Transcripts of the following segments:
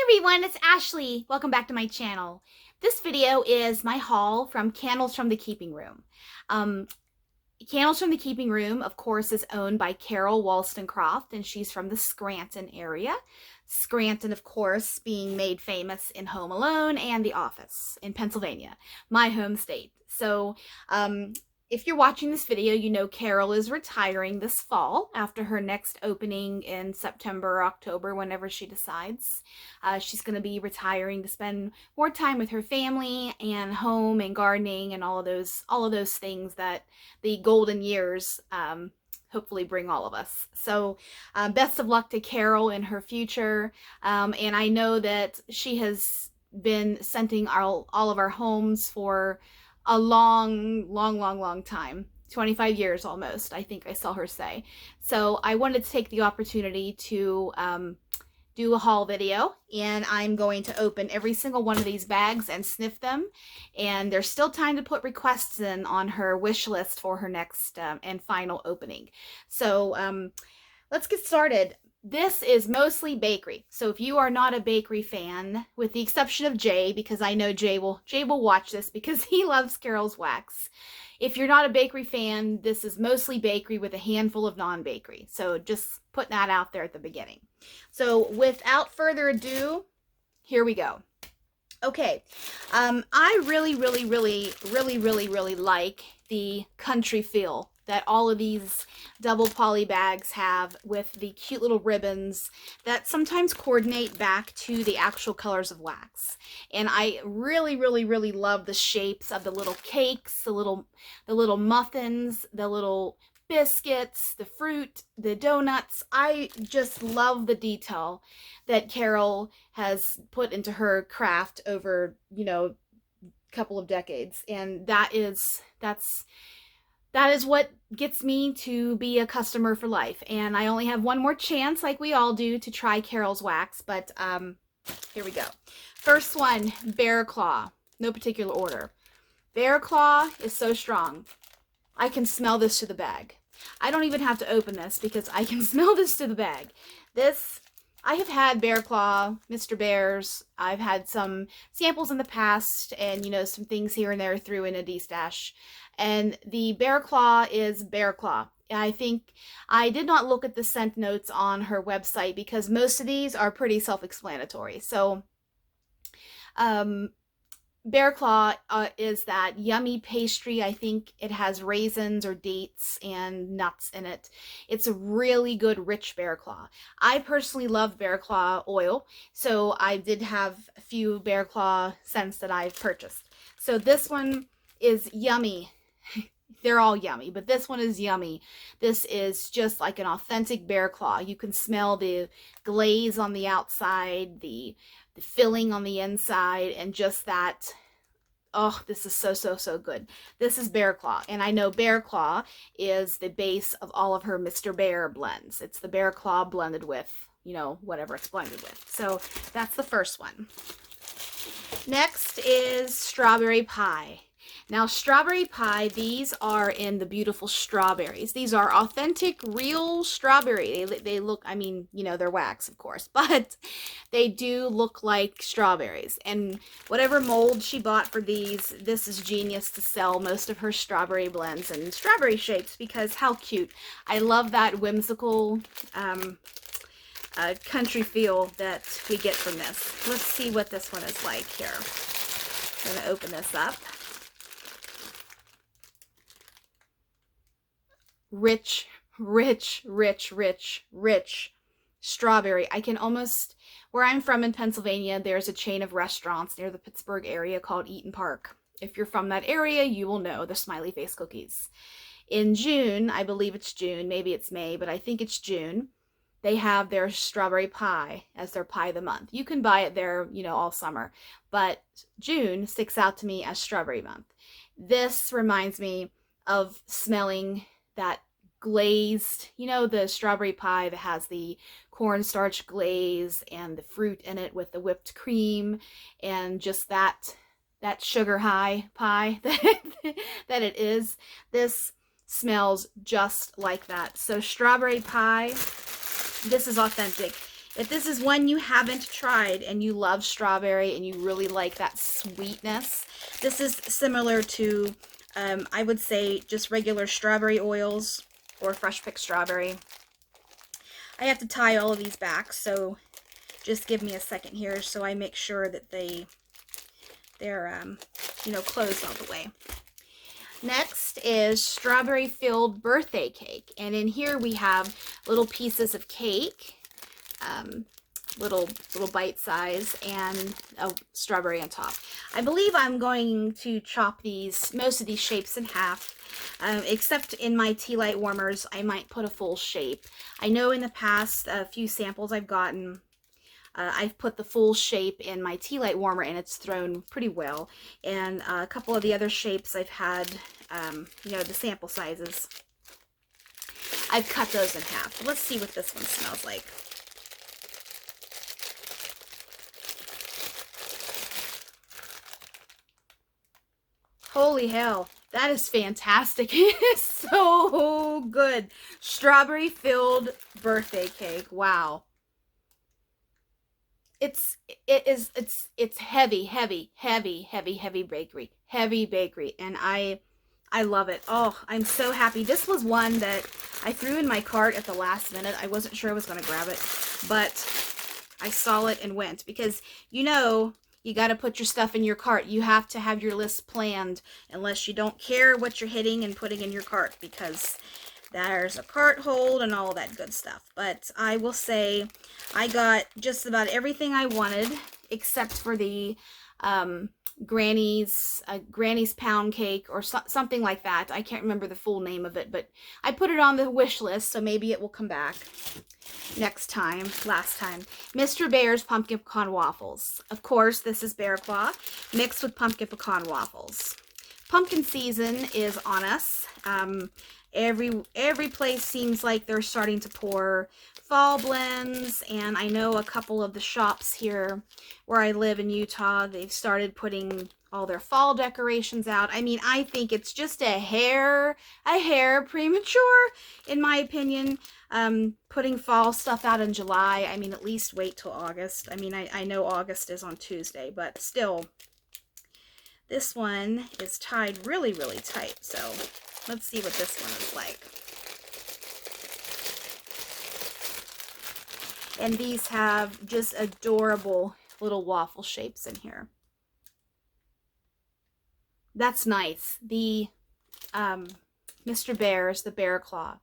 everyone, it's Ashley. Welcome back to my channel. This video is my haul from Candles from the Keeping Room. Candles from the Keeping Room, of course, is owned by Carol Wollstonecroft, and she's from the Scranton area. Scranton, of course, being made famous in Home Alone and The Office in Pennsylvania, my home state. So, if you're watching this video, you know Carol is retiring this fall after her next opening in September or October, whenever she decides. She's going to be retiring to spend more time with her family and home and gardening and all of those things that the golden years hopefully bring all of us. So best of luck to Carol in her future. And I know that she has been scenting all of our homes for a long time. 25 years almost, I think I saw her say. So I wanted to take the opportunity to do a haul video, and I'm going to open every single one of these bags and sniff them. And there's still time to put requests in on her wish list for her next and final opening. So let's get started. This is mostly bakery. So if you are not a bakery fan, with the exception of Jay, because I know Jay will watch this because he loves Carol's wax. If you're not a bakery fan, this is mostly bakery with a handful of non-bakery. So just put that out there at the beginning. So without further ado, here we go. Okay, I really like the country feel that all of these double poly bags have, with the cute little ribbons that sometimes coordinate back to the actual colors of wax. And I really love the shapes of the little cakes, the little muffins, the little biscuits, the fruit, the donuts. I just love the detail that Carol has put into her craft over, a couple of decades. And that is what gets me to be a customer for life. And I only have one more chance, like we all do, to try Carol's wax. But here we go. First one, Bear Claw. No particular order. Bear Claw is so strong. I can smell this to the bag. I don't even have to open this because I can smell this to the bag. I have had Bear Claw, Mr. Bears. I've had some samples in the past, and some things here and there through in a D-stash. And the Bear Claw is Bear Claw. I think I did not look at the scent notes on her website because most of these are pretty self-explanatory. So Bear Claw is that yummy pastry. I think it has raisins or dates and nuts in it. It's a really good, rich Bear Claw. I personally love Bear Claw oil, so I did have a few Bear Claw scents that I've purchased. So this one is yummy. They're all yummy, but this one is yummy. This is just like an authentic Bear Claw. You can smell the glaze on the outside, the filling on the inside, and just that. Oh, this is so good. This is Bear Claw, and I know Bear Claw is the base of all of her Mr. Bear blends. It's the Bear Claw blended with, whatever it's blended with. So that's the first one. Next is Strawberry Pie. Now, Strawberry Pie, these are in the beautiful strawberries. These are authentic, real strawberry. They look, they're wax, of course, but they do look like strawberries. And whatever mold she bought for these, this is genius to sell most of her strawberry blends and strawberry shapes, because how cute. I love that whimsical country feel that we get from this. Let's see what this one is like here. I'm going to open this up. Rich strawberry. I can almost, where I'm from in Pennsylvania, there's a chain of restaurants near the Pittsburgh area called Eaton Park. If you're from that area, you will know the smiley face cookies. In June, I believe it's June, maybe it's May, but I think it's June, they have their strawberry pie as their pie of the month. You can buy it there, all summer, but June sticks out to me as strawberry month. This reminds me of smelling that glazed, the strawberry pie that has the cornstarch glaze and the fruit in it with the whipped cream, and just that sugar high pie that it is. This smells just like that. So strawberry pie, this is authentic. If this is one you haven't tried and you love strawberry and you really like that sweetness, this is similar to, I would say, just regular strawberry oils or fresh picked strawberry. I have to tie all of these back, so just give me a second here so I make sure that they're you know, closed all the way. Next is strawberry filled birthday cake, and in here we have little pieces of cake, little bite size, and a strawberry on top. I believe I'm going to chop most of these shapes in half, except in my tea light warmers I might put a full shape. I know in the past, a few samples I've gotten, I've put the full shape in my tea light warmer and it's thrown pretty well. And a couple of the other shapes I've had, you know, the sample sizes, I've cut those in half. Let's see what this one smells like. Holy hell, that is fantastic. It is so good. Strawberry filled birthday cake. Wow. It's heavy bakery. Heavy bakery. And I love it. Oh, I'm so happy. This was one that I threw in my cart at the last minute. I wasn't sure I was going to grab it, but I saw it and went, because, you know, you got to put your stuff in your cart. You have to have your list planned, unless you don't care what you're hitting and putting in your cart, because there's a cart hold and all that good stuff. But I will say I got just about everything I wanted, except for the Granny's pound cake or something like that. I can't remember the full name of it, but I put it on the wish list, so maybe it will come back next time. Last time, Mr. Bear's pumpkin pecan waffles. Of course, this is bear claw mixed with pumpkin pecan waffles. Pumpkin season is on us. Every place seems like they're starting to pour fall blends, and I know a couple of the shops here where I live in Utah, they've started putting all their fall decorations out. I mean, I think it's just a hair premature, in my opinion, putting fall stuff out in July. I mean, at least wait till August. I mean, I know August is on Tuesday, but still, this one is tied really, really tight, so let's see what this one is like. And these have just adorable little waffle shapes in here. That's nice. The Mr. Bear's, the bear claw,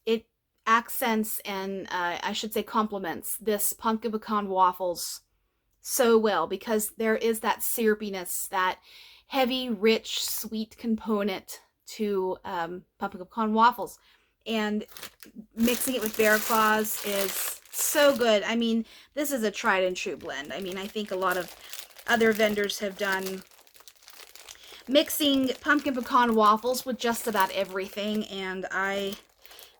it accents and I should say complements this pumpkin pecan waffles so well, because there is that syrupiness, that heavy, rich, sweet component to pumpkin pecan waffles. And mixing it with bear claws is so good. I mean, this is a tried and true blend. I mean, I think a lot of other vendors have done mixing pumpkin pecan waffles with just about everything, and I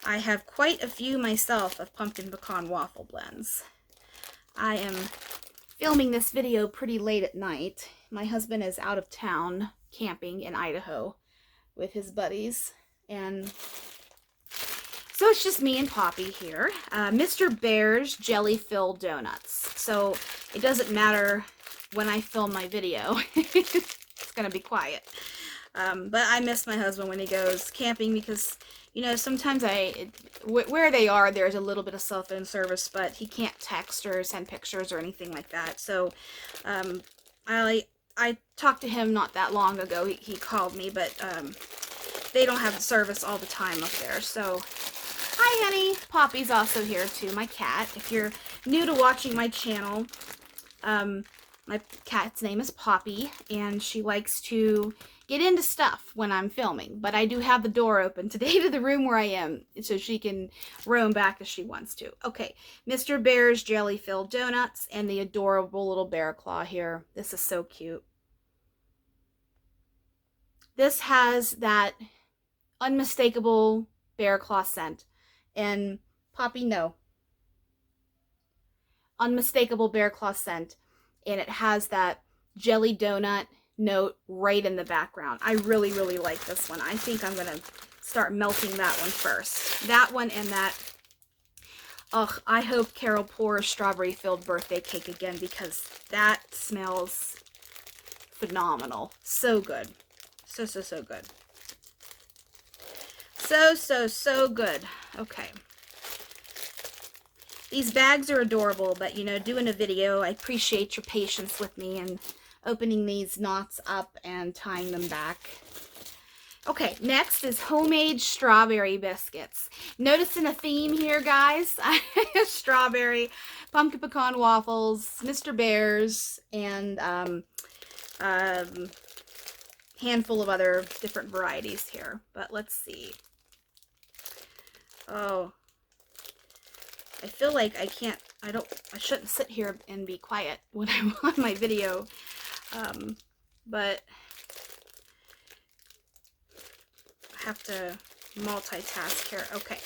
have quite a few myself of pumpkin pecan waffle blends. I am filming this video pretty late at night. My husband is out of town camping in Idaho with his buddies, and so it's just me and Poppy here. Mr. Bear's jelly-filled donuts. So it doesn't matter when I film my video. It's going to be quiet. But I miss my husband when he goes camping, because, you know, sometimes where they are, there's a little bit of cell phone service, but he can't text or send pictures or anything like that. So I talked to him not that long ago. He called me, but they don't have service all the time up there. So hi, honey. Poppy's also here too, my cat. If you're new to watching my channel, my cat's name is Poppy, and she likes to get into stuff when I'm filming. But I do have the door open today to the room where I am, so she can roam back if she wants to. Okay, Mr. Bear's jelly-filled donuts and the adorable little bear claw here. This is so cute. This has that unmistakable bear claw scent. And Poppy, no. Unmistakable bear claw scent. And it has that jelly donut note right in the background. I really, really like this one. I think I'm going to start melting that one first. That one and that Ugh, I hope Carol pours strawberry-filled birthday cake again because that smells phenomenal. So good. So good. So good. Okay. These bags are adorable, but, you know, doing a video, I appreciate your patience with me and opening these knots up and tying them back. Okay, next is homemade strawberry biscuits. Noticing a theme here, guys? Strawberry, pumpkin pecan waffles, Mr. Bears, and handful of other different varieties here. But let's see. Oh, I feel like I shouldn't sit here and be quiet when I'm on my video. But I have to multitask here. Okay,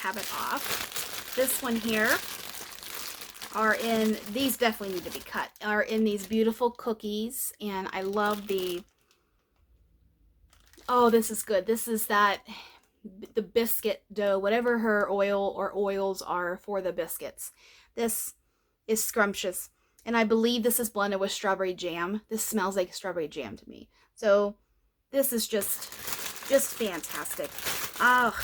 have it off. This one here are in, these definitely need to be cut, are in these beautiful cookies, and I love the, oh, this is good. This is that, the biscuit dough, whatever her oil or oils are for the biscuits. This is scrumptious, and I believe this is blended with strawberry jam. This smells like strawberry jam to me. So this is just fantastic. Oh,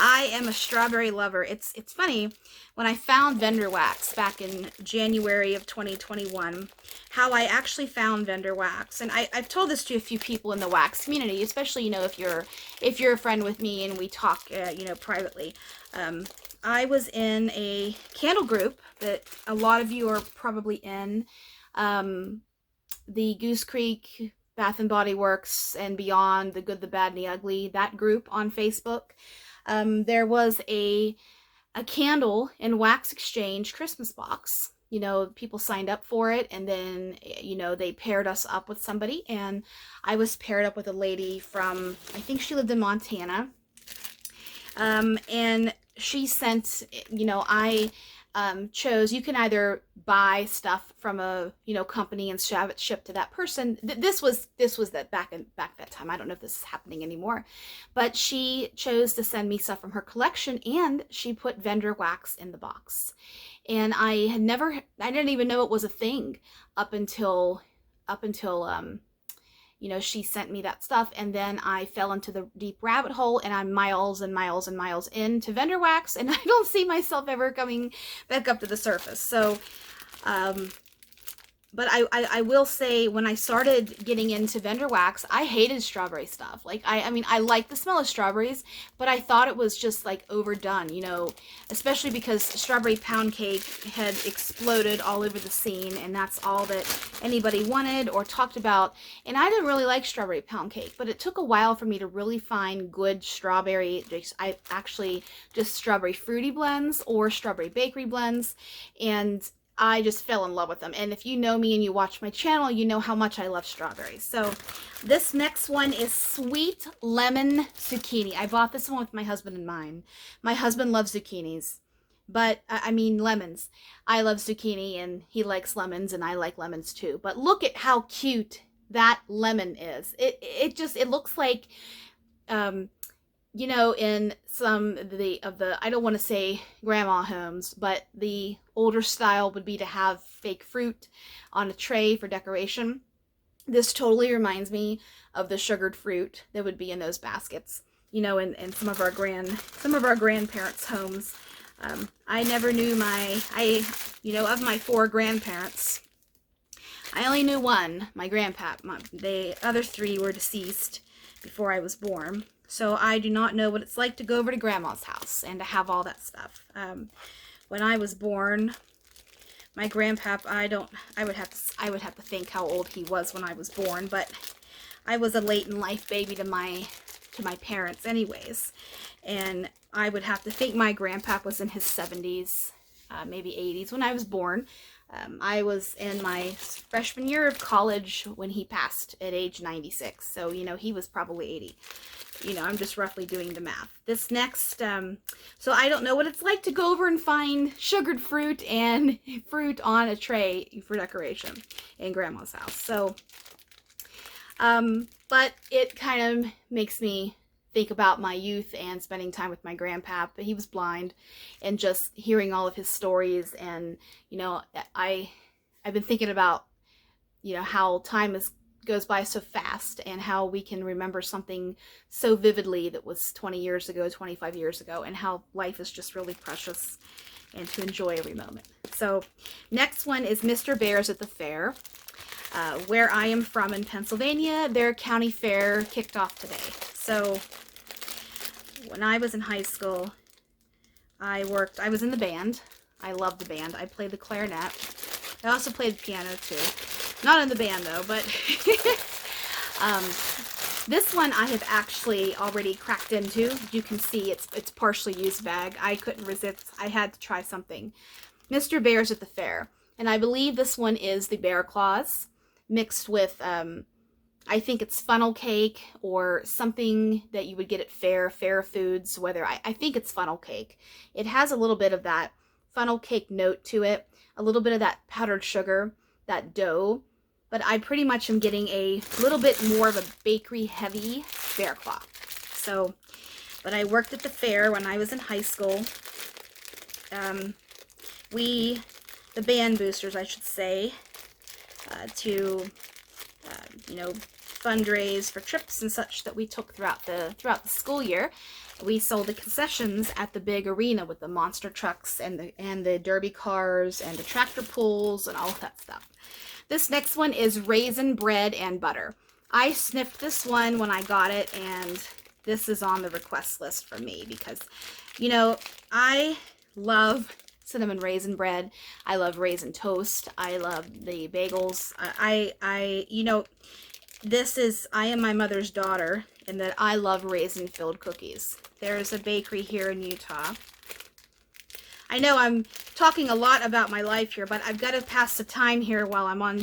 I am a strawberry lover. It's funny, when I found Vendor Wax back in January of 2021, how I actually found Vendor Wax, and I've told this to a few people in the wax community, especially, you know, if you're a friend with me and we talk, you know, privately. I was in a candle group that a lot of you are probably in, the Goose Creek Bath and Body Works and Beyond, the Good, the Bad, and the Ugly, that group on Facebook. There was a candle and wax exchange Christmas box. You know, people signed up for it, and then, you know, they paired us up with somebody, and I was paired up with a lady from, I think she lived in Montana, and she sent, you know, I chose, you can either buy stuff from a, you know, company and have it shipped to that person. This was that back that time. I don't know if this is happening anymore, but she chose to send me stuff from her collection, and she put Vendor Wax in the box. And I didn't even know it was a thing up until you know, she sent me that stuff, and then I fell into the deep rabbit hole, and I'm miles and miles and miles into Vendor Wax, and I don't see myself ever coming back up to the surface. So, but I will say, when I started getting into Vendor Wax, I hated strawberry stuff. Like, I mean, I like the smell of strawberries, but I thought it was just, like, overdone, you know, especially because strawberry pound cake had exploded all over the scene, and that's all that anybody wanted or talked about. And I didn't really like strawberry pound cake, but it took a while for me to really find good strawberry, just strawberry fruity blends or strawberry bakery blends, and I just fell in love with them. And if you know me and you watch my channel, you know how much I love strawberries. So this next one is Sweet Lemon Zucchini. I bought this one with my husband in mind. My husband loves zucchinis, but I mean lemons. I love zucchini, and he likes lemons, and I like lemons too. But look at how cute that lemon is. It looks like, you know, in some of the, I don't want to say grandma homes, but the older style would be to have fake fruit on a tray for decoration. This totally reminds me of the sugared fruit that would be in those baskets, you know, in some of our grandparents' homes. I never knew you know, of my 4 grandparents, I only knew one, my grandpa. The other 3 were deceased before I was born. So I do not know what it's like to go over to grandma's house and to have all that stuff. When I was born, my grandpa, I would have to think how old he was when I was born, but I was a late in life baby to my parents anyways. And I would have to think my grandpa was in his 70s, maybe 80s when I was born. I was in my freshman year of college when he passed at age 96. So, you know, he was probably 80. You know, I'm just roughly doing the math. This next, so I don't know what it's like to go over and find sugared fruit and fruit on a tray for decoration in grandma's house. So, but it kind of makes me think about my youth and spending time with my grandpa. But he was blind, and just hearing all of his stories, and you know, I've been thinking about, you know, how time goes by so fast, and how we can remember something so vividly that was 20 years ago, 25 years ago, and how life is just really precious and to enjoy every moment. So next one is Mr. Bears at the Fair. Where I am from in Pennsylvania, their county fair kicked off today. So when I was in high school, I was in the band. I loved the band. I played the clarinet. I also played the piano too. Not in the band though, but this one I have actually already cracked into. You can see it's partially used bag. I couldn't resist. I had to try something. Mr. Bears at the Fair. And I believe this one is the bear claws mixed with, I think it's funnel cake or something that you would get at fair foods, I think it's funnel cake. It has a little bit of that funnel cake note to it, a little bit of that powdered sugar, that dough, but I pretty much am getting a little bit more of a bakery heavy bear claw. So, but I worked at the fair when I was in high school. The band boosters, I should say, to you know, fundraise for trips and such that we took throughout the school year. We sold the concessions at the big arena with the monster trucks and the derby cars and the tractor pulls and all of that stuff. This next one is raisin bread and butter. I sniffed this one when I got it, and this is on the request list for me because, you know, I love cinnamon raisin bread. I love raisin toast. I love the bagels. You know, I am my mother's daughter in that I love raisin filled cookies. There's a bakery here in Utah. I know I'm talking a lot about my life here, but I've got to pass the time here while I'm undoing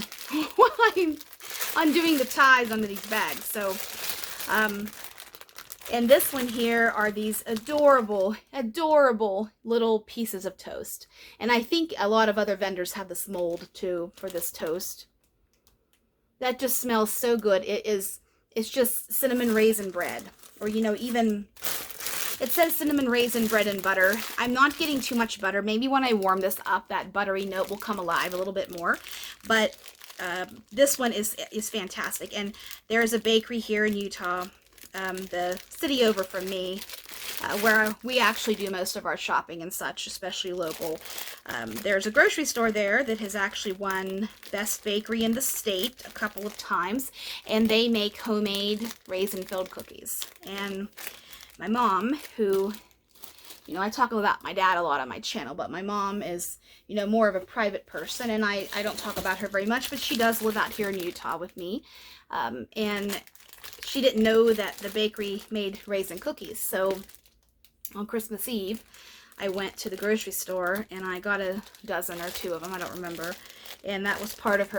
the ties under these bags. So, and this one here are these adorable, adorable little pieces of toast. And I think a lot of other vendors have this mold too for this toast. That just smells so good. It's just cinnamon raisin bread. Or, you know, even, it says cinnamon raisin bread and butter. I'm not getting too much butter. Maybe when I warm this up, that buttery note will come alive a little bit more. But this one is fantastic. And there's a bakery here in Utah, the city over from me, where we actually do most of our shopping and such, especially local. There's a grocery store there that has actually won Best Bakery in the state a couple of times, and they make homemade raisin-filled cookies. And my mom, who, you know, I talk about my dad a lot on my channel, but my mom is, you know, more of a private person, and I don't talk about her very much, but she does live out here in Utah with me, and she didn't know that the bakery made raisin cookies. So on Christmas Eve, I went to the grocery store and I got a dozen or two of them, I don't remember. And that was part of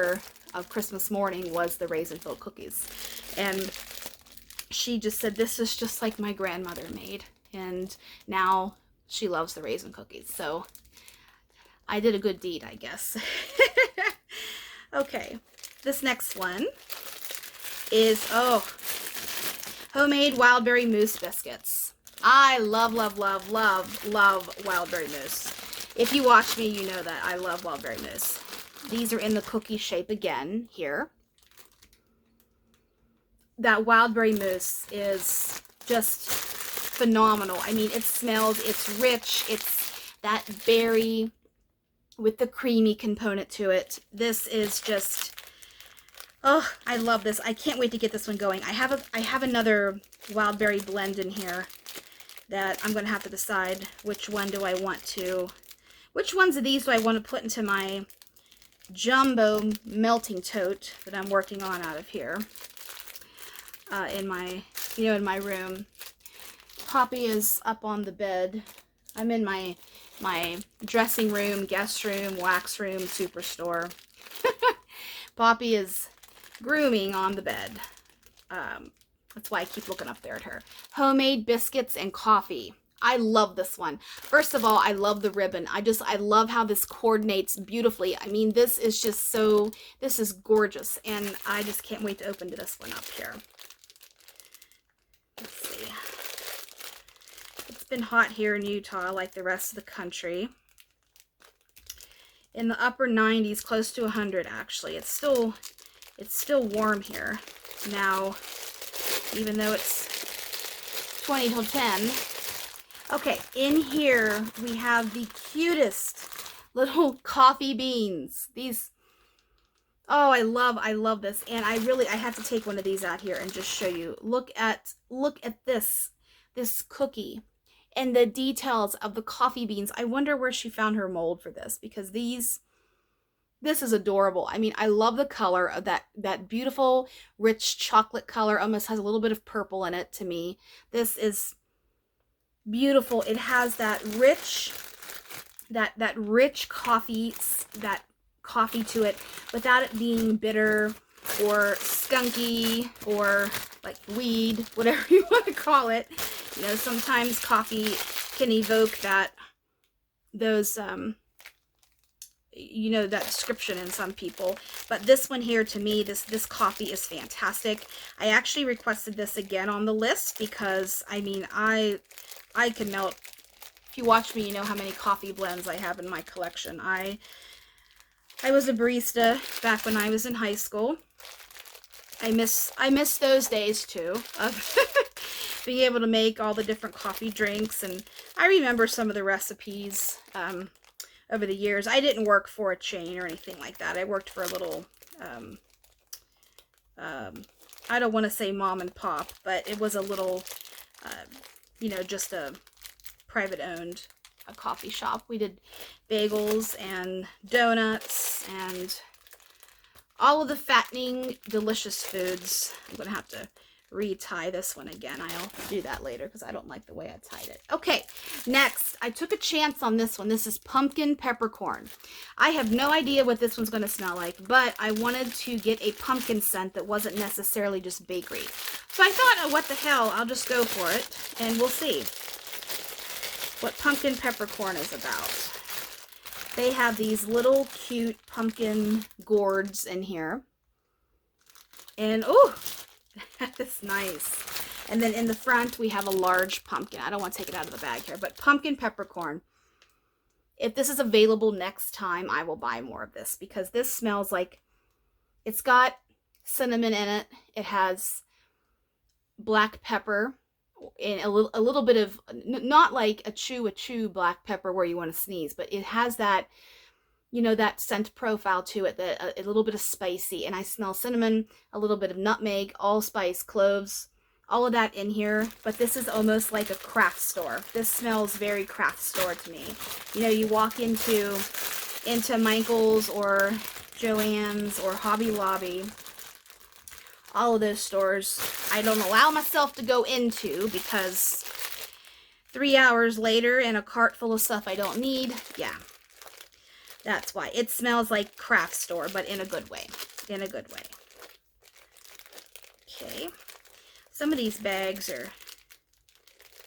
Christmas morning, was the raisin-filled cookies. And she just said, this is just like my grandmother made. And now she loves the raisin cookies. So I did a good deed, I guess. Okay, this next one is, homemade wild berry mousse biscuits. I love, love, love, love, love wild berry mousse. If you watch me, you know that I love wild berry mousse. These are in the cookie shape again here. That wild berry mousse is just phenomenal. I mean, it smells, it's rich, it's that berry with the creamy component to it. This is just, oh, I love this. I can't wait to get this one going. I have another wild berry blend in here that I'm going to have to decide which ones of these do I want to put into my jumbo melting tote that I'm working on out of here in my room. Poppy is up on the bed. I'm in my dressing room, guest room, wax room, superstore. Poppy is grooming on the bed. That's why I keep looking up there at her. Homemade biscuits and coffee. I love this one. First of all, I love the ribbon. I love how this coordinates beautifully. I mean, this is just so, this is gorgeous. And I just can't wait to open this one up here. Let's see. been hot here in Utah like the rest of the country. In the upper 90s, close to 100 actually. It's still warm here now, even though it's 20 till 10. Okay, in here we have the cutest little coffee beans. These, oh, I love this. And I have to take one of these out here and just show you. Look at this cookie and the details of the coffee beans. I wonder where she found her mold for this, because this is adorable. I mean, I love the color of that beautiful, rich chocolate color. Almost has a little bit of purple in it to me. This is beautiful. It has that rich coffee, that coffee to it, without it being bitter or skunky or like weed, whatever you want to call it. You know, sometimes coffee can evoke those you know, that description in some people. But this one here, to me, this coffee is fantastic. I actually requested this again on the list because, I mean, I can melt. If you watch me, you know how many coffee blends I have in my collection. I was a barista back when I was in high school. I miss those days too, of being able to make all the different coffee drinks, and I remember some of the recipes over the years. I didn't work for a chain or anything like that. I worked for a little, I don't want to say mom and pop, but it was a little, you know, just a private owned coffee shop. We did bagels and donuts and all of the fattening, delicious foods. I'm going to have to retie this one again. I'll do that later because I don't like the way I tied it. Okay, next, I took a chance on this one. This is pumpkin peppercorn. I have no idea what this one's going to smell like, but I wanted to get a pumpkin scent that wasn't necessarily just bakery. So I thought, oh, what the hell, I'll just go for it, and we'll see what pumpkin peppercorn is about. They have these little cute pumpkin gourds in here. And, oh, that is nice. And then in the front, we have a large pumpkin. I don't want to take it out of the bag here, but pumpkin peppercorn. If this is available next time, I will buy more of this, because this smells like, it's got cinnamon in it. It has black pepper and a little bit of, not like a chew black pepper where you want to sneeze, but it has that, you know, that scent profile to it, that a little bit of spicy. And I smell cinnamon, a little bit of nutmeg, allspice, cloves, all of that in here. But this is almost like a craft store. This smells very craft store to me. You know, you walk into Michael's or Joann's or Hobby Lobby, all of those stores I don't allow myself to go into, because 3 hours later in a cart full of stuff I don't need, yeah. That's why. It smells like craft store, but in a good way. In a good way. Okay. Some of these bags are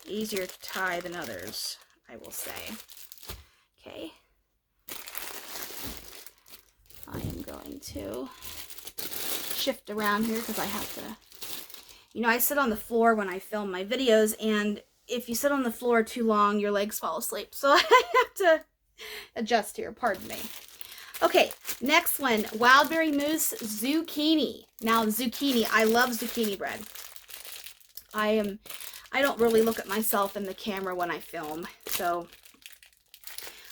easier to tie than others, I will say. Okay. I am going to shift around here because I have to, you know, I sit on the floor when I film my videos, and if you sit on the floor too long, your legs fall asleep. So I have to adjust here, pardon me. Okay, next one, Wildberry Mousse Zucchini. Now, zucchini, I love zucchini bread. I don't really look at myself in the camera when I film, so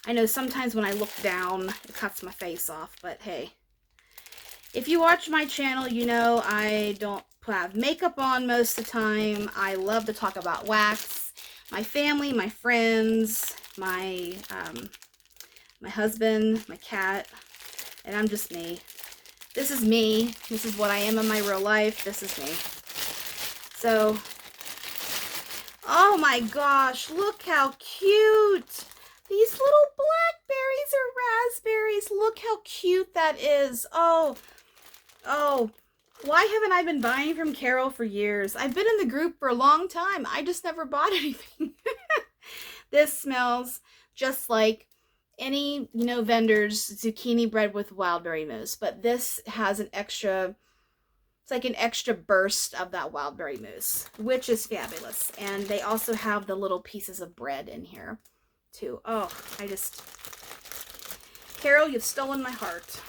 I know sometimes when I look down, it cuts my face off, but hey. If you watch my channel, you know I don't have makeup on most of the time. I love to talk about wax. My family, my friends, my husband, my cat, and I'm just me. This is me. This is what I am in my real life. This is me. So, oh my gosh, look how cute. These little blackberries or raspberries. Look how cute that is. Oh, why haven't I been buying from Carol for years? I've been in the group for a long time. I just never bought anything. This smells just like any, you know, vendor's zucchini bread with Wildberry mousse, but this has an extra It's like an extra burst of that wild berry mousse, which is fabulous. And they also have the little pieces of bread in here too. Oh, Carol, you've stolen my heart.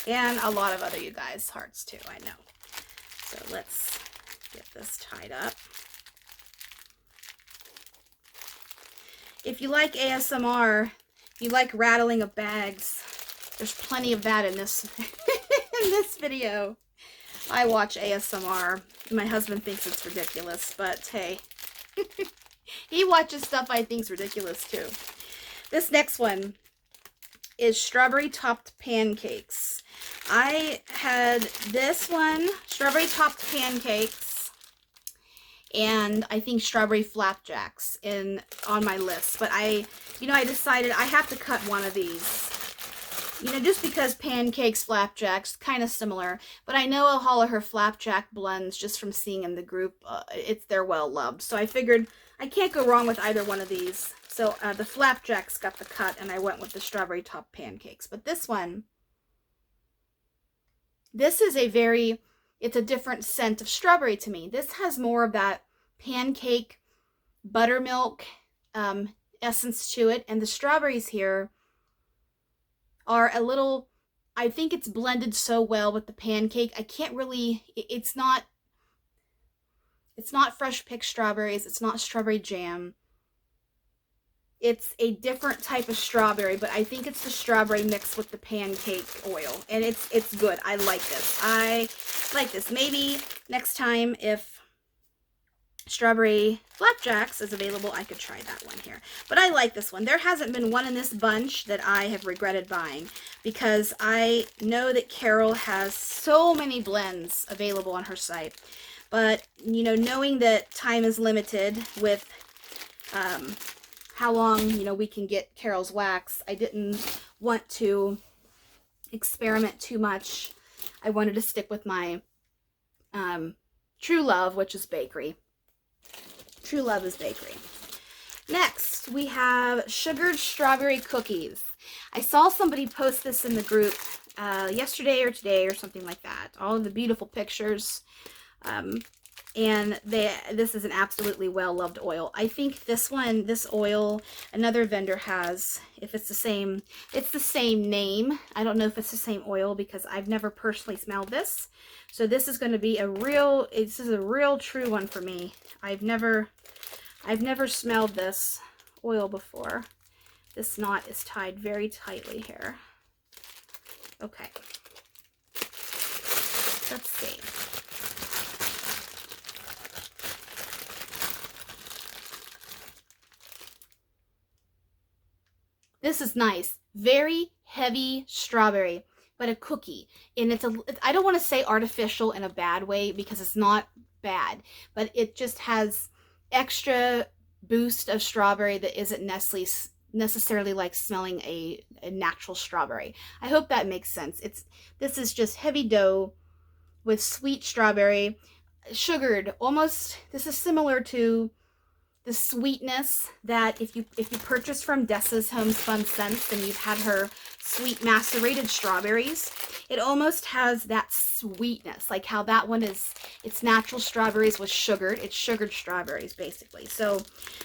And a lot of other you guys' hearts too, I know. So let's get this tied up. If you like ASMR, if you like rattling of bags, there's plenty of that in this in this video. I watch ASMR. My husband thinks it's ridiculous, but hey, he watches stuff I think's ridiculous too. This next one is strawberry topped pancakes. I had this one, strawberry topped pancakes, and I think strawberry flapjacks on my list. But I decided I have to cut one of these. Just because pancakes, flapjacks, kind of similar. But I know all of her flapjack blends just from seeing in the group. They're well loved. So I figured I can't go wrong with either one of these. So the flapjacks got the cut, and I went with the strawberry top pancakes. But this one, this is it's a different scent of strawberry to me. This has more of that pancake buttermilk essence to it. And the strawberries here are a little, I think it's blended so well with the pancake. I can't really, it's not fresh picked strawberries. It's not strawberry jam. It's a different type of strawberry, but I think it's the strawberry mixed with the pancake oil. And it's good. I like this. I like this. Maybe next time if strawberry flapjacks is available, I could try that one here. But I like this one. There hasn't been one in this bunch that I have regretted buying, because I know that Carol has so many blends available on her site. But, knowing that time is limited with how long, we can get Carol's wax, I didn't want to experiment too much. I wanted to stick with my true love, which is bakery. True love is bakery. Next, we have sugared strawberry cookies. I saw somebody post this in the group yesterday or today or something like that. All of the beautiful pictures. And this is an absolutely well-loved oil. I think this oil, another vendor has, if it's the same name. I don't know if it's the same oil because I've never personally smelled this. So this is going to be a real true one for me. I've never smelled this oil before. This knot is tied very tightly here. Okay. Let's see. This is nice. Very heavy strawberry, but a cookie. And I don't want to say artificial in a bad way because it's not bad, but it just has extra boost of strawberry that isn't necessarily like smelling a natural strawberry. I hope that makes sense. This is just heavy dough with sweet strawberry, sugared. Almost, this is similar to the sweetness that if you purchase from Dessa's Homespun Scents and you've had her sweet macerated strawberries, it almost has that sweetness, like how that one is, it's natural strawberries with sugared. It's sugared strawberries basically. So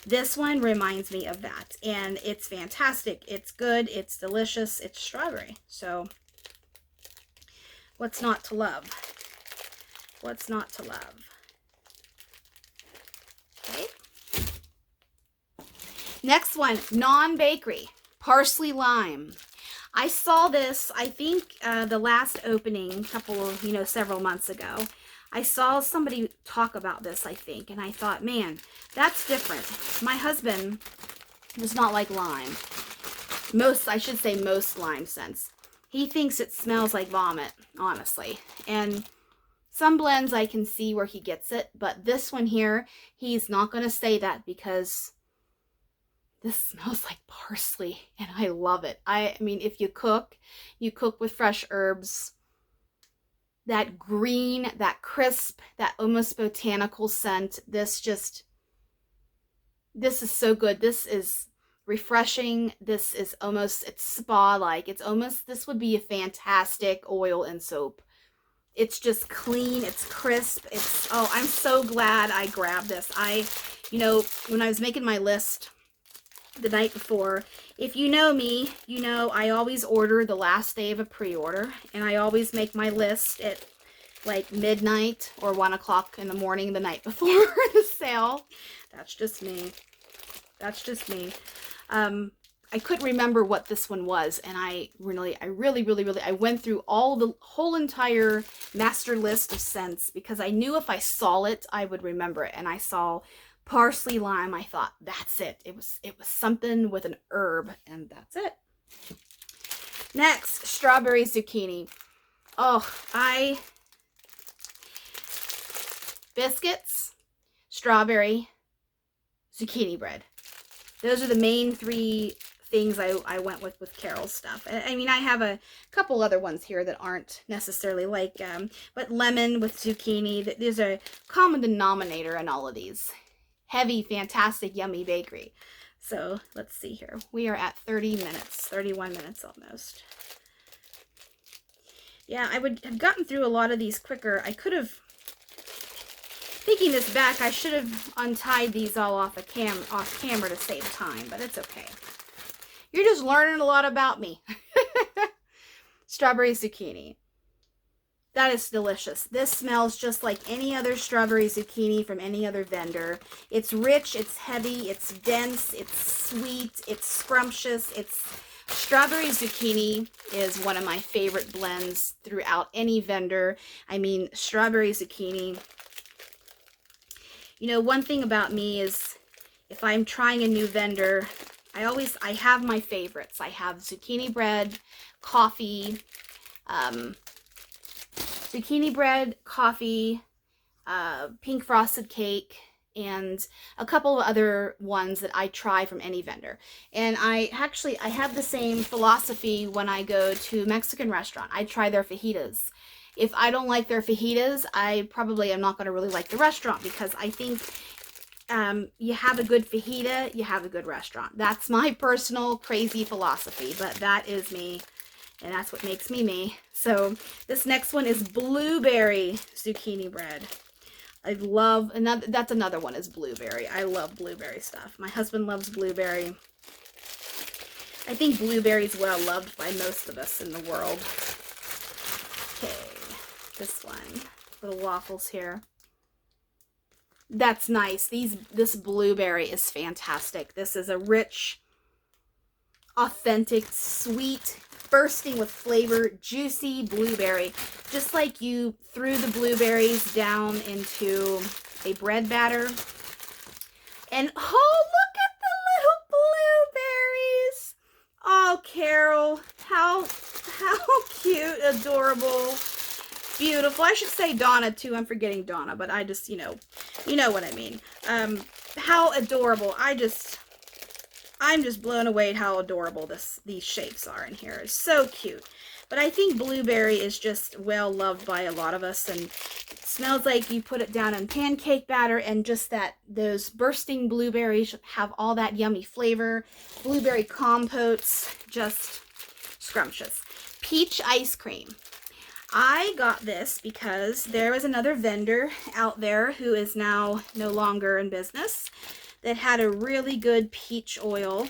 this one reminds me of that, and it's fantastic. It's good. It's delicious. It's strawberry. So what's not to love? What's not to love? Okay. Next one, non-bakery, parsley lime. I saw this, I think, the last opening, several months ago. I saw somebody talk about this, I think, and I thought, man, that's different. My husband does not like lime. Most lime scents. He thinks it smells like vomit, honestly. And some blends I can see where he gets it, but this one here, he's not going to say that because this smells like parsley, and I love it. I mean, if you cook with fresh herbs, that green, that crisp, that almost botanical scent, this is so good. This is refreshing. This is almost, it's spa-like. This would be a fantastic oil and soap It's just clean. It's crisp. Oh, I'm so glad I grabbed this. You know, when I was making my list the night before, if you know me, you know I always order the last day of a pre-order, and I always make my list at like midnight or 1 o'clock in the morning the night before the sale. That's just me. That's just me. I couldn't remember what this one was, and I really went through the whole entire master list of scents because I knew if I saw it, I would remember it. And I saw parsley lime. I thought, that's it. It was something with an herb, and that's it. Next, strawberry zucchini. Oh, biscuits, strawberry, zucchini bread. Those are the main three things I went with Carol's stuff. I mean, I have a couple other ones here that aren't necessarily like, but lemon with zucchini. There's a common denominator in all of these. Heavy, fantastic, yummy bakery. So let's see here. We are at 30 minutes, 31 minutes almost. Yeah, I would have gotten through a lot of these quicker. I could have, thinking this back, I should have untied these all off camera to save time, but it's okay. You're just learning a lot about me. Strawberry zucchini. That is delicious. This smells just like any other strawberry zucchini from any other vendor. It's rich, it's heavy, it's dense, it's sweet, it's scrumptious. Strawberry zucchini is one of my favorite blends throughout any vendor. I mean, strawberry zucchini. You know, one thing about me is if I'm trying a new vendor, I have my favorites. I have zucchini bread, coffee, pink frosted cake, and a couple of other ones that I try from any vendor. And I have the same philosophy when I go to a Mexican restaurant. I try their fajitas. If I don't like their fajitas, I probably am not going to really like the restaurant, because I think you have a good fajita, you have a good restaurant. That's my personal crazy philosophy, but that is me, and that's what makes me me. So this next one is blueberry zucchini bread. That's another one is blueberry. I love blueberry stuff. My husband loves blueberry. I think blueberry is well loved by most of us in the world. Okay, this one, little waffles here. That's nice. This blueberry is fantastic. This is a rich, authentic, sweet, bursting with flavor, juicy blueberry. Just like you threw the blueberries down into a bread batter. And oh, look at the little blueberries. Oh, Carol, how cute, adorable, beautiful. I should say Donna too. I'm forgetting Donna, but I just, you know what I mean. How adorable. I'm just blown away at how adorable these shapes are in here. It's so cute. But I think blueberry is just well loved by a lot of us, and it smells like you put it down in pancake batter, and just those bursting blueberries have all that yummy flavor. Blueberry compotes, just scrumptious. Peach ice cream. I got this because there was another vendor out there who is now no longer in business that had a really good peach oil.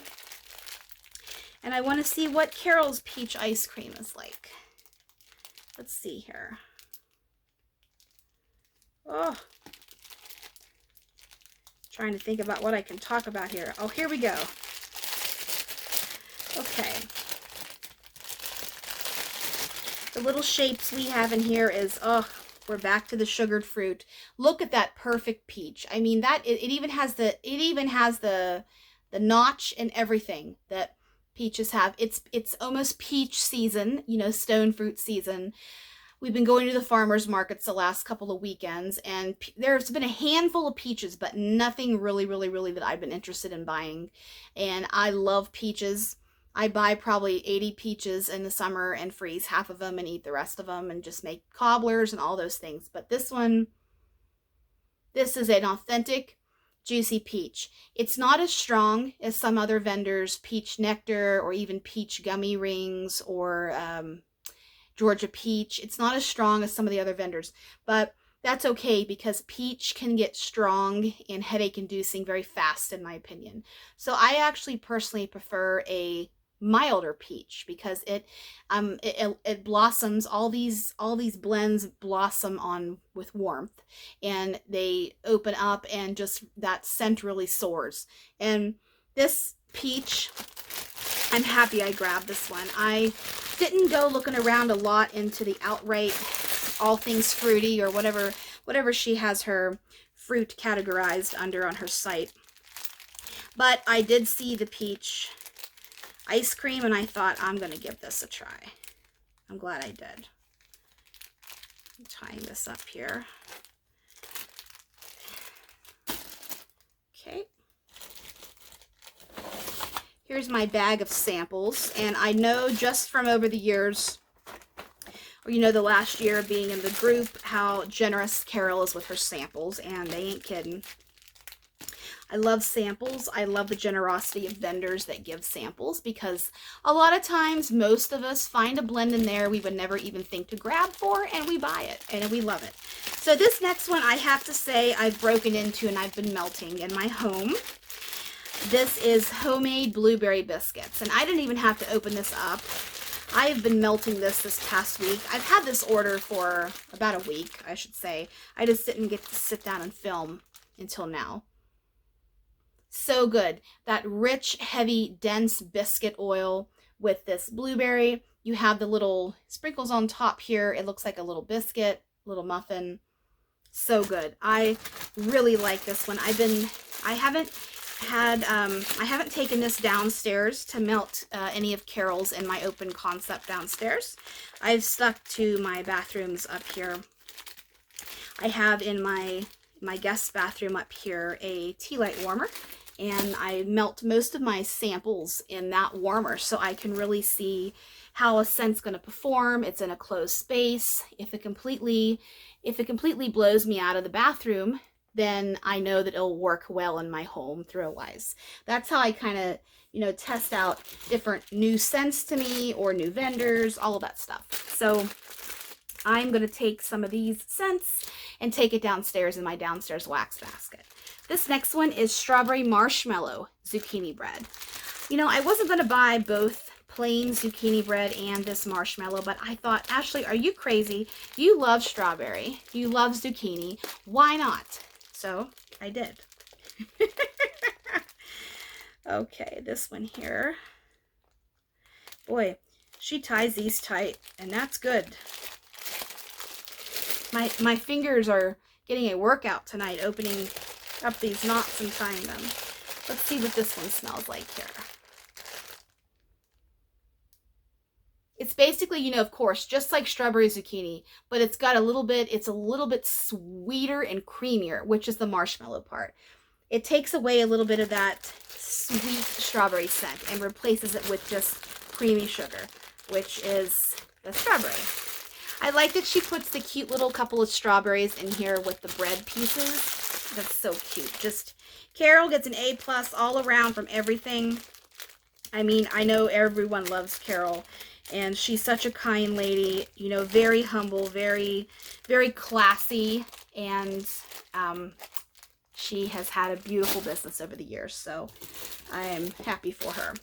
And I want to see what Carol's peach ice cream is like. Let's see here. Oh. Trying to think about what I can talk about here. Oh, here we go. Okay. The little shapes we have in here is, oh, we're back to the sugared fruit. Look at that perfect peach. I mean, it even has the notch and everything that peaches have. It's almost peach season, stone fruit season. We've been going to the farmers markets the last couple of weekends, and there's been a handful of peaches, but nothing really that I've been interested in buying. And I love peaches. I buy probably 80 peaches in the summer and freeze half of them and eat the rest of them and just make cobblers and all those things. But this is an authentic, juicy peach. It's not as strong as some other vendors' peach nectar or even peach gummy rings or Georgia peach. It's not as strong as some of the other vendors, but that's okay because peach can get strong and headache inducing very fast, in my opinion. So I actually personally prefer a milder peach because it blossoms. All these blends blossom on with warmth, and they open up, and just that scent really soars. And this peach, I'm happy I grabbed this one. I didn't go looking around a lot into the outright all things fruity or whatever she has her fruit categorized under on her site, but I did see the peach ice cream, and I thought, I'm gonna give this a try. I'm glad I did. I'm tying this up here. Okay. Here's my bag of samples, and I know just from over the years, or you know, the last year of being in the group, how generous Carol is with her samples, and they ain't kidding. I love samples. I love the generosity of vendors that give samples, because a lot of times most of us find a blend in there we would never even think to grab for, and we buy it and we love it. So this next one, I have to say, I've broken into and I've been melting in my home. This is homemade blueberry biscuits, and I didn't even have to open this up. I have been melting this past week. I've had this order for about a week, I should say. I just didn't get to sit down and film until now. So good. That rich, heavy, dense biscuit oil with this blueberry. You have the little sprinkles on top here. It looks like a little biscuit, little muffin. So good. I really like this one. I haven't taken this downstairs to melt any of Carol's in my open concept downstairs. I've stuck to my bathrooms up here. I have in my guest bathroom up here a tea light warmer, and I melt most of my samples in that warmer so I can really see how a scent's going to perform. It's in a closed space. If it completely blows me out of the bathroom, then I know that it'll work well in my home throw-wise. That's how I kind of, you know, test out different new scents to me or new vendors, all of that stuff. So I'm going to take some of these scents and take it downstairs in my downstairs wax basket. This next one is strawberry marshmallow zucchini bread. You know, I wasn't going to buy both plain zucchini bread and this marshmallow, but I thought, Ashley, are you crazy? You love strawberry. You love zucchini. Why not? So I did. Okay, this one here. Boy, she ties these tight, and that's good. My fingers are getting a workout tonight, opening up these knots and tying them. Let's see what this one smells like here. It's basically, you know, of course, just like strawberry zucchini, but it's got a little bit sweeter and creamier, which is the marshmallow part. It takes away a little bit of that sweet strawberry scent and replaces it with just creamy sugar, which is the strawberry. I like that she puts the cute little couple of strawberries in here with the bread pieces. That's so cute. Just, Carol gets an A+ all around from everything. I mean, I know everyone loves Carol, and she's such a kind lady, you know, very humble, very, very classy, and she has had a beautiful business over the years, so I am happy for her.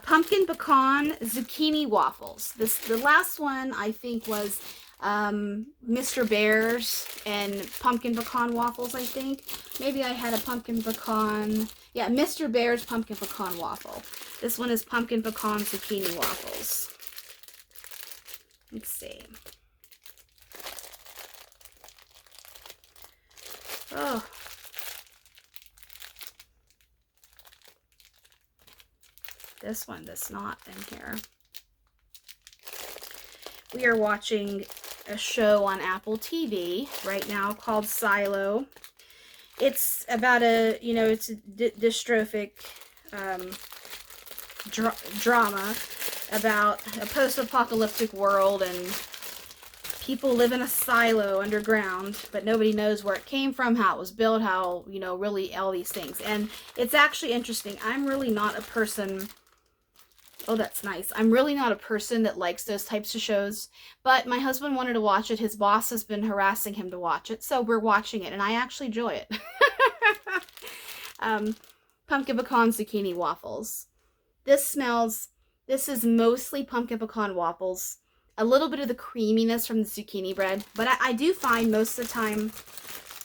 Pumpkin pecan zucchini waffles. The last one I think was Mr. Bear's and pumpkin pecan waffles, I think. Maybe I had a pumpkin pecan, yeah, Mr. Bear's pumpkin pecan waffle. This one is pumpkin pecan zucchini waffles. Let's see. Oh. This one does not in here. We are watching a show on Apple TV right now called Silo. It's about a, you know, it's a dystrophic drama about a post-apocalyptic world, and people live in a silo underground, but nobody knows where it came from, how it was built, how, you know, really all these things. And it's actually interesting. I'm really not a person Oh, that's nice. I'm really not a person that likes those types of shows, but my husband wanted to watch it. His boss has been harassing him to watch it, so we're watching it, and I actually enjoy it. Pumpkin pecan zucchini waffles. This is mostly pumpkin pecan waffles. A little bit of the creaminess from the zucchini bread, but I do find most of the time,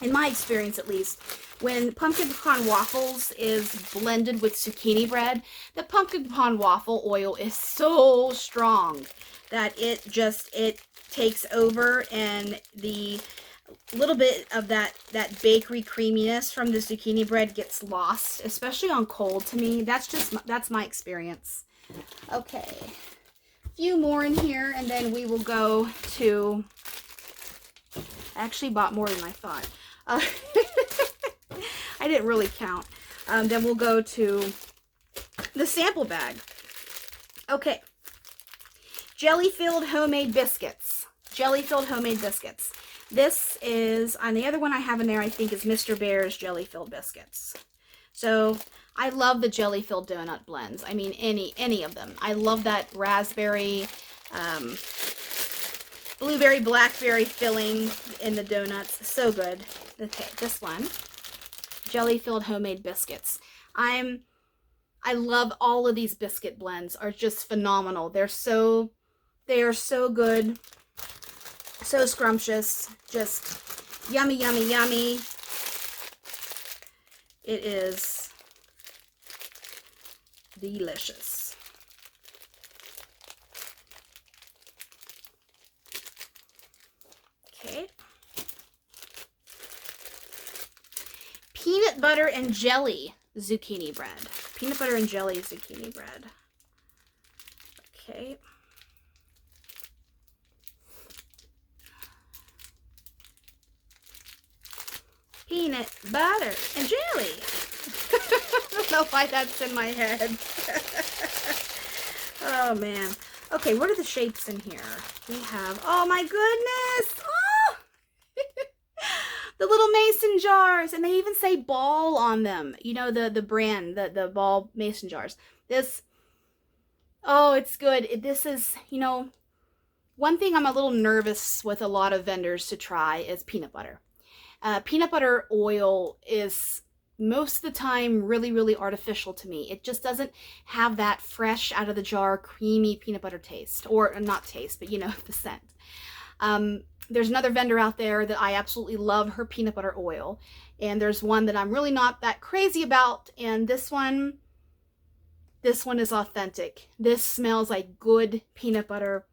in my experience at least, when pumpkin pecan waffles is blended with zucchini bread, the pumpkin pecan waffle oil is so strong that it takes over, and the little bit of that bakery creaminess from the zucchini bread gets lost, especially on cold. To me, that's my experience. Okay, a few more in here, and then we will go to, I actually bought more than I thought. I didn't really count. Then we'll go to the sample bag. Okay. Jelly-filled homemade biscuits. Jelly-filled homemade biscuits. This is, and the other one I have in there, I think, is Mr. Bear's jelly-filled biscuits. So I love the jelly-filled donut blends. I mean, any of them. I love that raspberry, blueberry, blackberry filling in the donuts. So good. Okay, this one. Jelly-filled homemade biscuits. I love all of these biscuit blends. Are just phenomenal. They are so good. So scrumptious. Just yummy, yummy, yummy. It is delicious. Okay. Peanut butter and jelly zucchini bread. Peanut butter and jelly zucchini bread. Okay. Peanut butter and jelly. I don't know why that's in my head. Oh man. Okay, what are the shapes in here? We have, oh my goodness. Oh! The little mason jars, and they even say Ball on them. You know, the brand, the Ball mason jars. This, oh, it's good. This is, you know, one thing I'm a little nervous with a lot of vendors to try is peanut butter. Peanut butter oil is most of the time really, really artificial to me. It just doesn't have that fresh out of the jar, creamy peanut butter taste, or not taste, but you know, the scent. There's another vendor out there that I absolutely love her peanut butter oil, and there's one that I'm really not that crazy about, and this one is authentic. This smells like good peanut butter.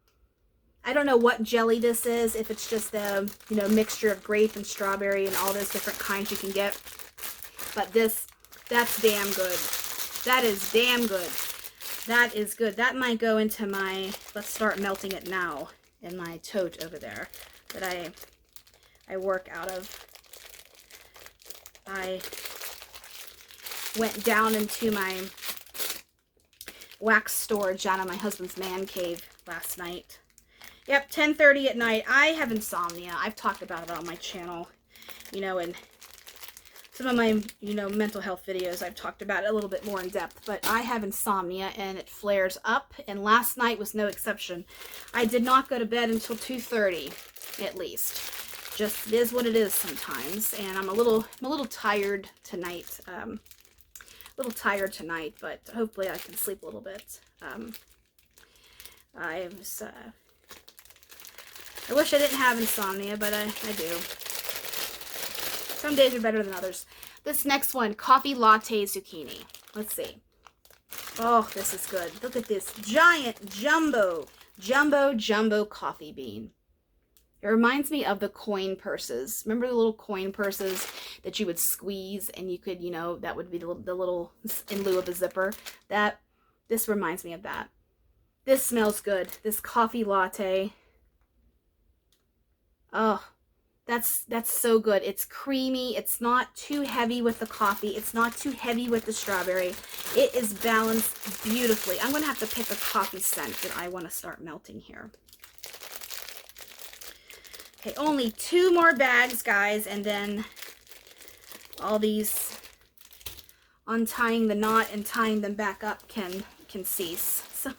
I don't know what jelly this is, if it's just a, you know, mixture of grape and strawberry and all those different kinds you can get. But that's damn good. That is damn good. That is good. That might go into my, let's start melting it now, in my tote over there that I work out of. I went down into my wax storage down in my husband's man cave last night. Yep, 10:30 at night. I have insomnia. I've talked about it on my channel, you know, and some of my, you know, mental health videos, I've talked about it a little bit more in depth, but I have insomnia and it flares up, and last night was no exception. I did not go to bed until 2:30 at least. Just, it is what it is sometimes, and I'm a little tired tonight. A little tired tonight, but hopefully I can sleep a little bit. I wish I didn't have insomnia, but I do. Some days are better than others. This next one, coffee latte zucchini. Let's see. Oh, this is good. Look at this giant jumbo coffee bean. It reminds me of the coin purses. Remember the little coin purses that you would squeeze and you could, you know, that would be the little in lieu of a zipper. This reminds me of that. This smells good. This coffee latte. Oh, that's so good. It's creamy. It's not too heavy with the coffee. It's not too heavy with the strawberry. It is balanced beautifully. I'm going to have to pick a coffee scent that I want to start melting here. Okay, only 2 more bags, guys, and then all these untying the knot and tying them back up can cease. So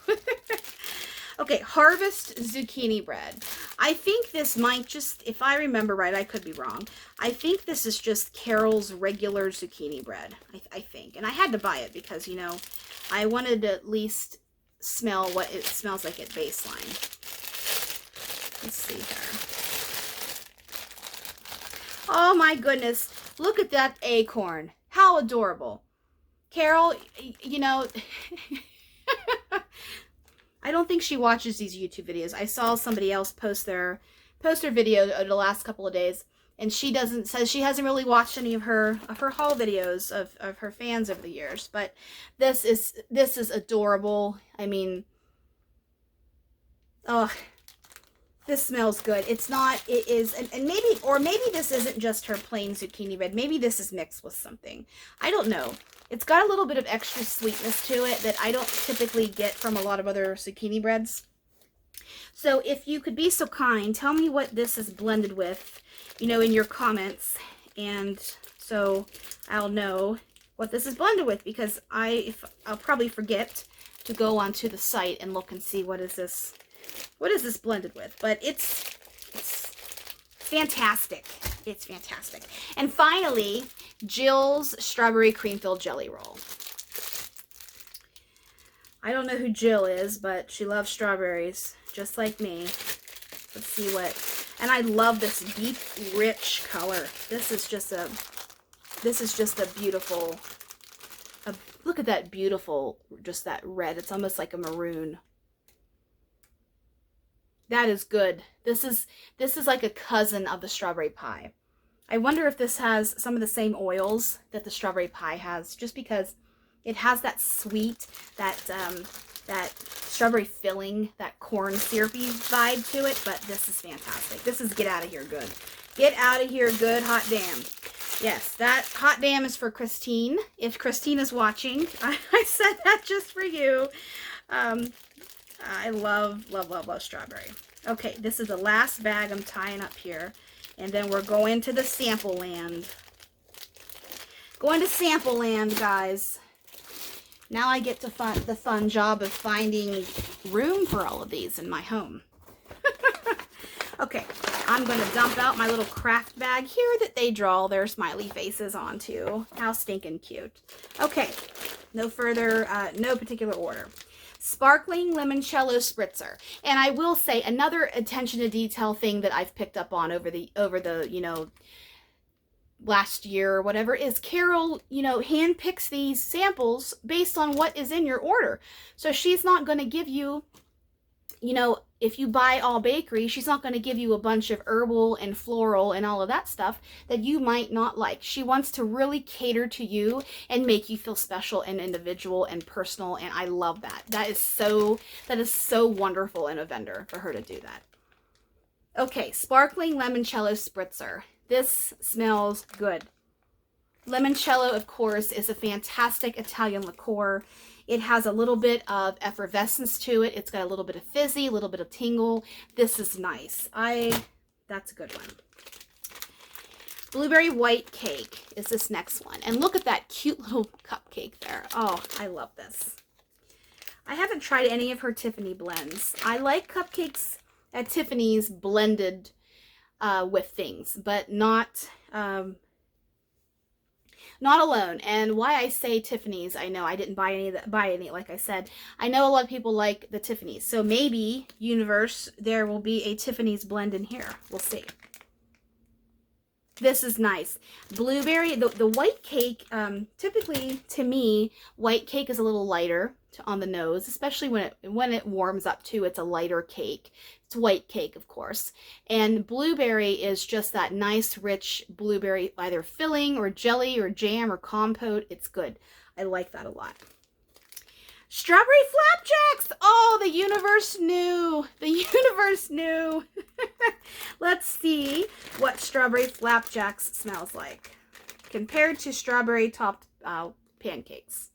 okay, Harvest Zucchini Bread. I think this might just, if I remember right, I could be wrong. I think this is just Carol's regular zucchini bread, I think. And I had to buy it because, you know, I wanted to at least smell what it smells like at baseline. Let's see here. Oh my goodness. Look at that acorn. How adorable. Carol, you know, I don't think she watches these YouTube videos. I saw somebody else post their video the last couple of days, and she says she hasn't really watched any of her haul videos of her fans over the years. But this is adorable. I mean, oh, this smells good. It's not, it is, and maybe this isn't just her plain zucchini bread. Maybe this is mixed with something. I don't know. It's got a little bit of extra sweetness to it that I don't typically get from a lot of other zucchini breads. So if you could be so kind, tell me what this is blended with, you know, in your comments. And so I'll know what this is blended with, because I'll probably forget to go onto the site and look and see what is this blended with. But it's fantastic. It's fantastic. And finally, Jill's Strawberry Cream Filled Jelly Roll. I don't know who Jill is, but she loves strawberries, just like me. Let's see what... And I love this deep, rich color. This is just a beautiful... look at that beautiful, just that red. It's almost like a maroon. That is good. This is like a cousin of the strawberry pie. I wonder if this has some of the same oils that the strawberry pie has, just because it has that sweet, that strawberry filling, that corn syrupy vibe to it. But this is fantastic. This is get out of here good. Get out of here good, hot damn. Yes, that hot damn is for Christine. If Christine is watching, I said that just for you. I love strawberry. Okay, this is the last bag I'm tying up here. And then we're going to the sample land. Going to sample land, guys. Now I get to the fun job of finding room for all of these in my home. Okay, I'm going to dump out my little craft bag here that they draw their smiley faces onto. How stinking cute. Okay, no further, no particular order. Sparkling Limoncello Spritzer. And I will say, another attention to detail thing that I've picked up on over the you know, last year or whatever, is Carol, you know, handpicks these samples based on what is in your order. So she's not going to give you, you know, if you buy all bakery, she's not going to give you a bunch of herbal and floral and all of that stuff that you might not like. She wants to really cater to you and make you feel special and individual and personal, and I love that. That is so wonderful in a vendor for her to do that. Okay, Sparkling Limoncello Spritzer. This smells good. Limoncello, of course, is a fantastic Italian liqueur. It has a little bit of effervescence to it. It's got a little bit of fizzy, a little bit of tingle. This is nice. That's a good one. Blueberry White Cake is this next one. And look at that cute little cupcake there. Oh, I love this. I haven't tried any of her Tiffany blends. I like cupcakes at Tiffany's blended with things, but not alone. And why I say Tiffany's, I know I didn't buy any, like I said. I know a lot of people like the Tiffany's. So maybe, universe, there will be a Tiffany's blend in here. We'll see. This is nice. Blueberry, the white cake, typically, to me, white cake is a little lighter on the nose, especially when it warms up too. It's a lighter cake. It's white cake, of course. And blueberry is just that nice, rich blueberry, either filling or jelly or jam or compote. It's good. I like that a lot. Strawberry flapjacks. Oh, the universe knew. The universe knew. Let's see what strawberry flapjacks smells like compared to strawberry topped pancakes.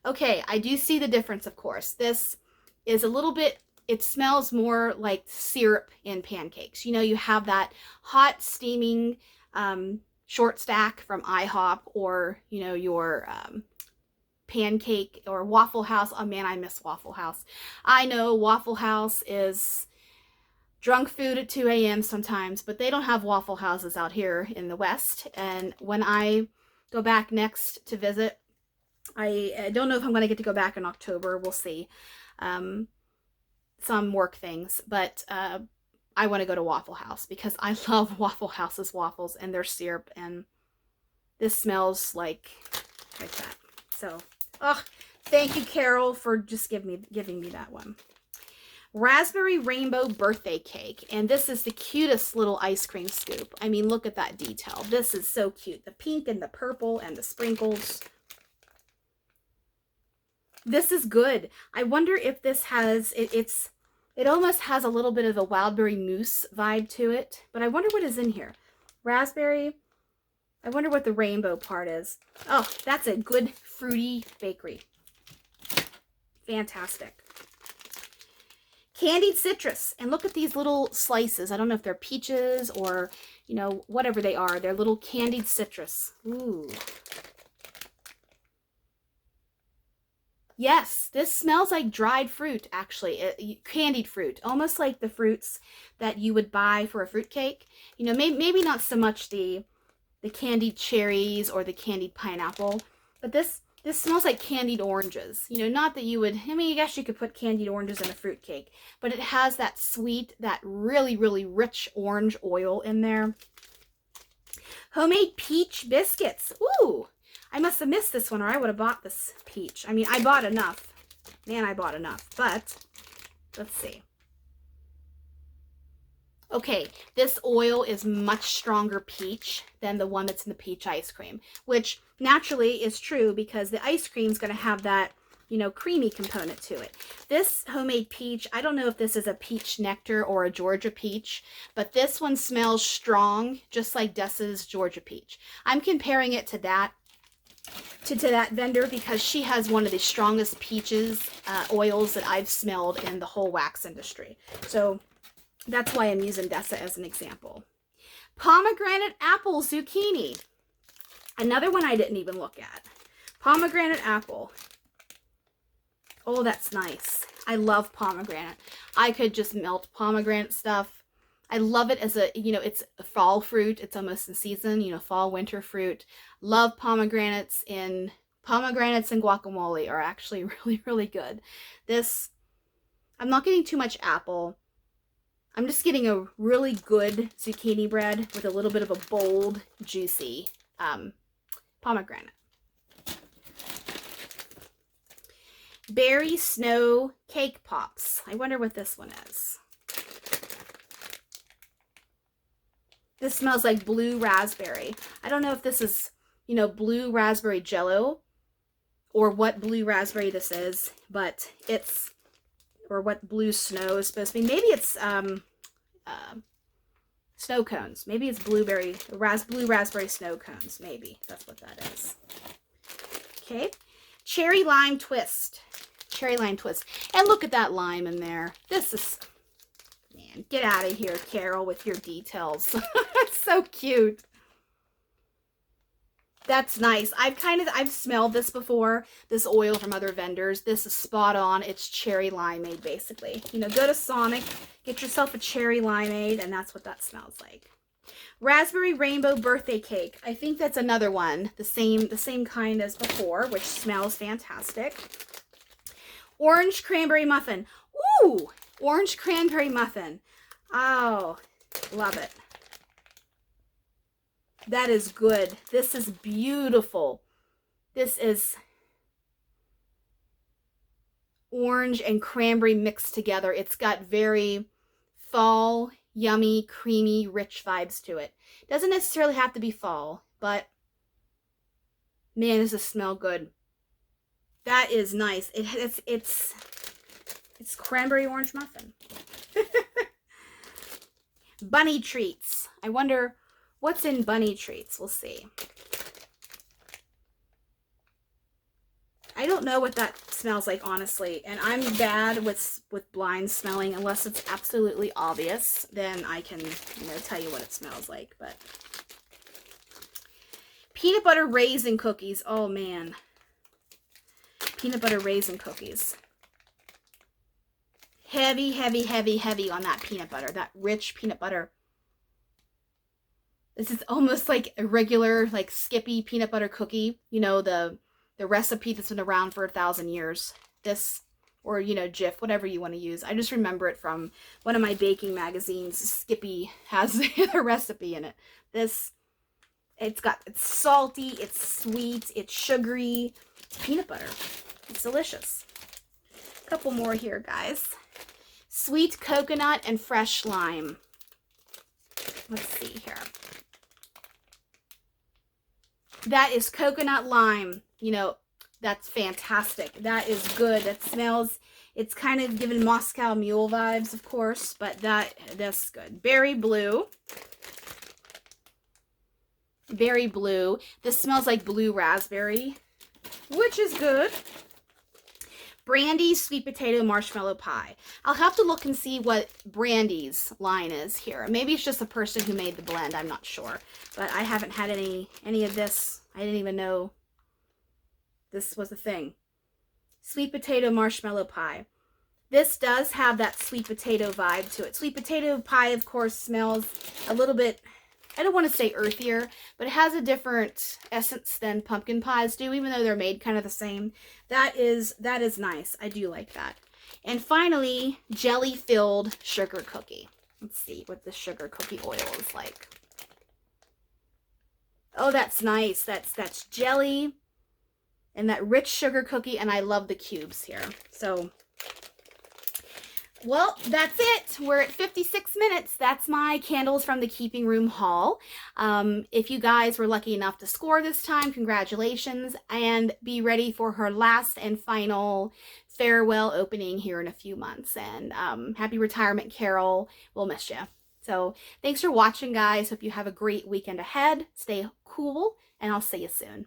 Okay, I do see the difference, of course. This is a little bit, it smells more like syrup in pancakes. You know, you have that hot, steaming short stack from IHOP, or, you know, your pancake or Waffle House. Oh man, I miss Waffle House. I know Waffle House is drunk food at 2 a.m. sometimes, but they don't have Waffle Houses out here in the West. And when I go back next to visit, I don't know if I'm going to get to go back in October. We'll see. Some work things, but I want to go to Waffle House because I love Waffle House's waffles and their syrup, and this smells like that. So, thank you, Carol, for just giving me that one. Raspberry Rainbow Birthday Cake, and this is the cutest little ice cream scoop. I mean, look at that detail. This is so cute. The pink and the purple and the sprinkles. This is good. I wonder if this has, it almost has a little bit of a Wildberry mousse vibe to it, but I wonder what is in here. Raspberry, I wonder what the rainbow part is. Oh, that's a good fruity bakery. Fantastic. Candied citrus, and look at these little slices. I don't know if they're peaches or, you know, whatever they are. They're little candied citrus. Ooh. Yes, this smells like dried fruit, actually. Candied fruit, almost like the fruits that you would buy for a fruitcake. You know, maybe not so much the candied cherries or the candied pineapple, but this smells like candied oranges. You know, not that you would, I mean, I guess you could put candied oranges in a fruitcake, but it has that sweet, that really, really rich orange oil in there. Homemade peach biscuits. Ooh, I must have missed this one, or I would have bought this peach. I mean, I bought enough. Man, I bought enough, but let's see. Okay, this oil is much stronger peach than the one that's in the peach ice cream, which naturally is true because the ice cream is going to have that, you know, creamy component to it. This homemade peach, I don't know if this is a peach nectar or a Georgia peach, but this one smells strong, just like Dessa's Georgia peach. I'm comparing it to that vendor because she has one of the strongest peaches oils that I've smelled in the whole wax industry. So that's why I'm using Dessa as an example. Pomegranate apple zucchini. Another one I didn't even look at. Pomegranate apple. Oh, that's nice. I love pomegranate. I could just melt pomegranate stuff. I love it as a, you know, it's a fall fruit. It's almost in season, you know, fall, winter fruit. Love pomegranates, and guacamole are actually really, really good. This, I'm not getting too much apple. I'm just getting a really good zucchini bread with a little bit of a bold, juicy pomegranate. Berry Snow Cake Pops. I wonder what this one is. This smells like blue raspberry. I don't know if this is, you know, blue raspberry jello or what blue raspberry this is, but it's, or what blue snow is supposed to be. Maybe it's snow cones. Maybe it's blue raspberry snow cones. Maybe that's what that is. Okay. Cherry lime twist. Cherry lime twist. And look at that lime in there. This is, man, get out of here, Carol, with your details. It's so cute. That's nice. I've smelled this before, this oil from other vendors. This is spot on. It's cherry limeade, basically. You know, go to Sonic, get yourself a cherry limeade, and that's what that smells like. Raspberry Rainbow Birthday Cake. I think that's another one, the same kind as before, which smells fantastic. Orange Cranberry Muffin. Ooh, Orange Cranberry Muffin. Oh, love it. That is good. This is beautiful. This is orange and cranberry mixed together. It's got very fall, yummy, creamy, rich vibes to it. Doesn't necessarily have to be fall, but man, does this smell good. That is nice. It's cranberry orange muffin. Bunny treats. I wonder what's in bunny treats. We'll see. I don't know what that smells like, honestly, and I'm bad with blind smelling. Unless it's absolutely obvious, then I can, you know, tell you what it smells like. But peanut butter raisin cookies. Oh man, peanut butter raisin cookies. Heavy, heavy, heavy, heavy on that peanut butter, that rich peanut butter. This is almost like a regular, like, Skippy peanut butter cookie. You know, the recipe that's been around for 1,000 years. This, or, you know, Jif, whatever you want to use. I just remember it from one of my baking magazines. Skippy has the recipe in it. This, it's salty, it's sweet, it's sugary. It's peanut butter. It's delicious. A couple more here, guys. Sweet coconut and fresh lime. Let's see here. That is coconut lime. You know, that's fantastic. That is good. That smells, it's kind of giving Moscow Mule vibes, of course, but that's good. Berry blue. Berry blue. This smells like blue raspberry, which is good. Brandy's sweet potato marshmallow pie. I'll have to look and see what Brandy's line is here. Maybe it's just the person who made the blend. I'm not sure. But I haven't had any of this. I didn't even know this was a thing. Sweet potato marshmallow pie. This does have that sweet potato vibe to it. Sweet potato pie, of course, smells a little bit, I don't want to say earthier, but it has a different essence than pumpkin pies do, even though they're made kind of the same. That is nice. I do like that. And finally, jelly-filled sugar cookie. Let's see what the sugar cookie oil is like. Oh, that's nice. That's jelly and that rich sugar cookie, and I love the cubes here. So, well, that's it. We're at 56 minutes. That's my Candles from the Keeping Room haul. If you guys were lucky enough to score this time, congratulations, and be ready for her last and final farewell opening here in a few months. And happy retirement, Carol. We'll miss you. So thanks for watching, guys. Hope you have a great weekend ahead. Stay cool, and I'll see you soon.